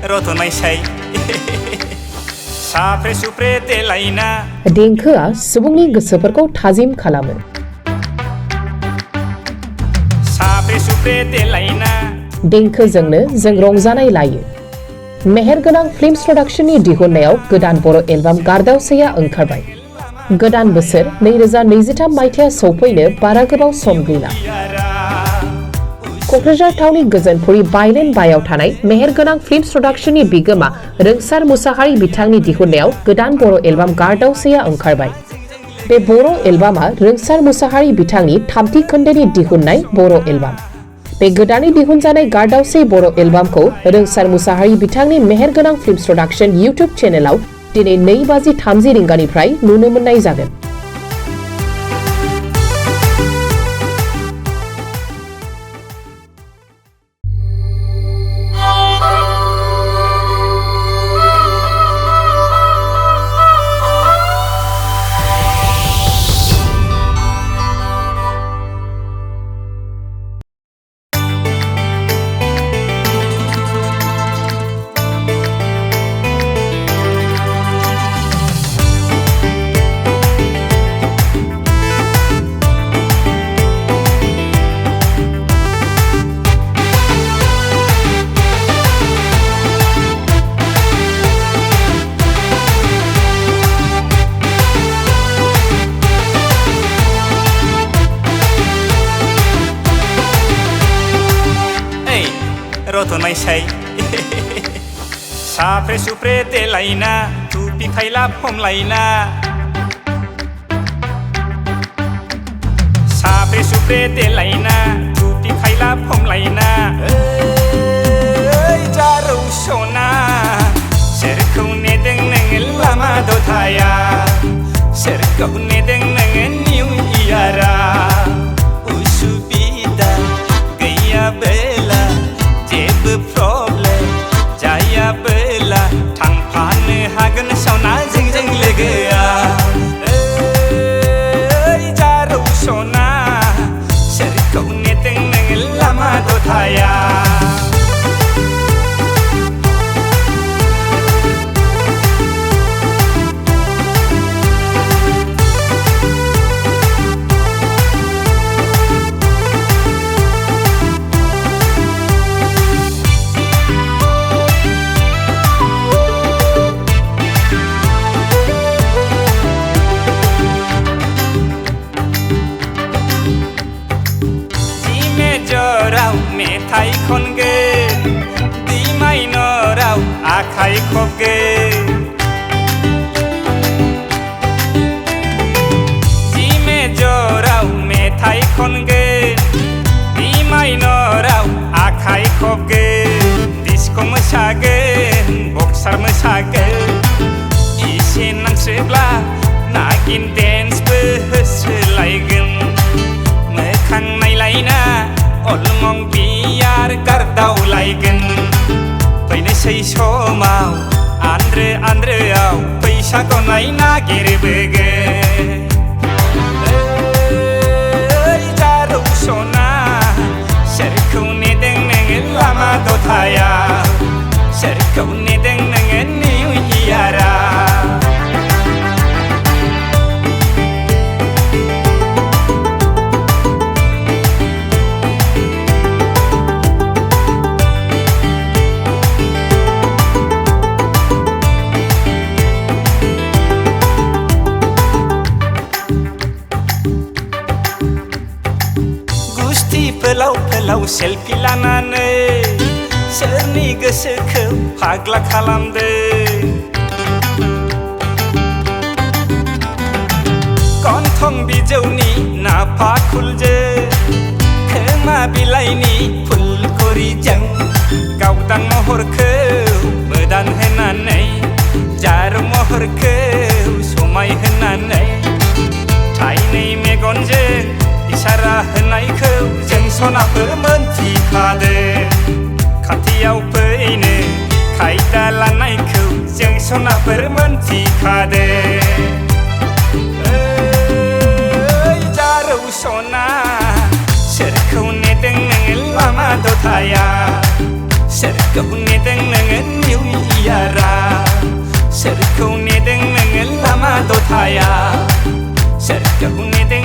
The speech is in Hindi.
रथनायसाय साफ्रे सुफ्रे देलायना देंखोआ सुबुंनि गोसोफोरखौ थाजिम खालामो साफ्रे सुफ्रे देलायना देंखोजोंनो जों रंजानाय लायो मेहेरगोनां फिल्म्स प्रडाक्शननि दिहुननायाव गोदान बर' एलबाम गारदावसैया ओंखारबाय गोदान बोसोर 2023 मायथाइया सौफैनो बारा गोबाव सम गैला क'क्राझार टाउननि गोजोनपुरी बायलेन बायाव थानाय मेहेरगोनां फिल्म्स प्रडाक्शननि बिगोमा रोंसार मुसाहारि बिथांनि दिहुननायाव गोदान बर' एलबाम गारदावसैया ओंखारबाय बे बर' एलबामा रोंसार मुसाहारि बिथांनि थामथि खोन्दोनि दिहुननाय बर' एलबाम बे गोदानै दिहुनजानाय गारदावसै बर' एलबामखौ रोंसार मुसाहारि बिथांनि मेहेरगोनां फिल्म्स प्रडाक्शन इउट्युब चेनेलाव दिनै 2:30 रिंगानिफ्राय नुनो मोननाय जागोन रथनायसाय साफ्रे सुफ्रे देलायना टुपि खायला हमलायना साफ्रे सुफ्रे देलायना टुपि खायला हमलायना जारौ सना सोरखौ नेदों नोङो लामा दथाया सोरखौ नेदों नोङो निउ इयारा उसुबिदा गैयाबोला जेबो प्रब्लेम जायाबोला थांफानो हागोन सना जोंजों लोगोआ जारौ सना सोरखौ नेदों नोङो लामा दथाया मेथाइ खनगोन दी माइनराव आखाइ खबगोन जी मेजराव मेथाइ खनगोन दी माइनराव आखाइ खबगोन डिस्क' मोसागोन बक्सार मोसागोन इसे नांसोब्ला नागिन डेन्सबो होसोलायगोन मोखां नायलायना अलमं बियार गारदावलायगोन फैनोसै समाव आन्द्रोआव फैसाखौ नागिरबोगोन जारौ सना सोरखौ नेदों नोङो लामा दथाया सोरखौ नेदों नोङो निउ इयारा फोलाव सेल्फि लानानै सोरनि गोसोखौ फाग्ला खालामदो गन्थं बिजौनि नाफा खुलजो खोमा बिलाइनि फुलखुरिजों गावदां महरखौ मोदान होनानै जारौ महरखौ समाय होनानै थाइनै मेगनजों इसारा होनायखौ जों सनाफोर मोनथिखादो खाथियाव फैनो खायदा लानायखौ जों सनाफोर मोनथिखादो जारौ सना सोरखौ नेदों नोङो लामा दथाया सोरखौ नेदों नोङो निउ इयारा सोरखौ नेदों नोङो लामा दथाया सोरखौ नेदों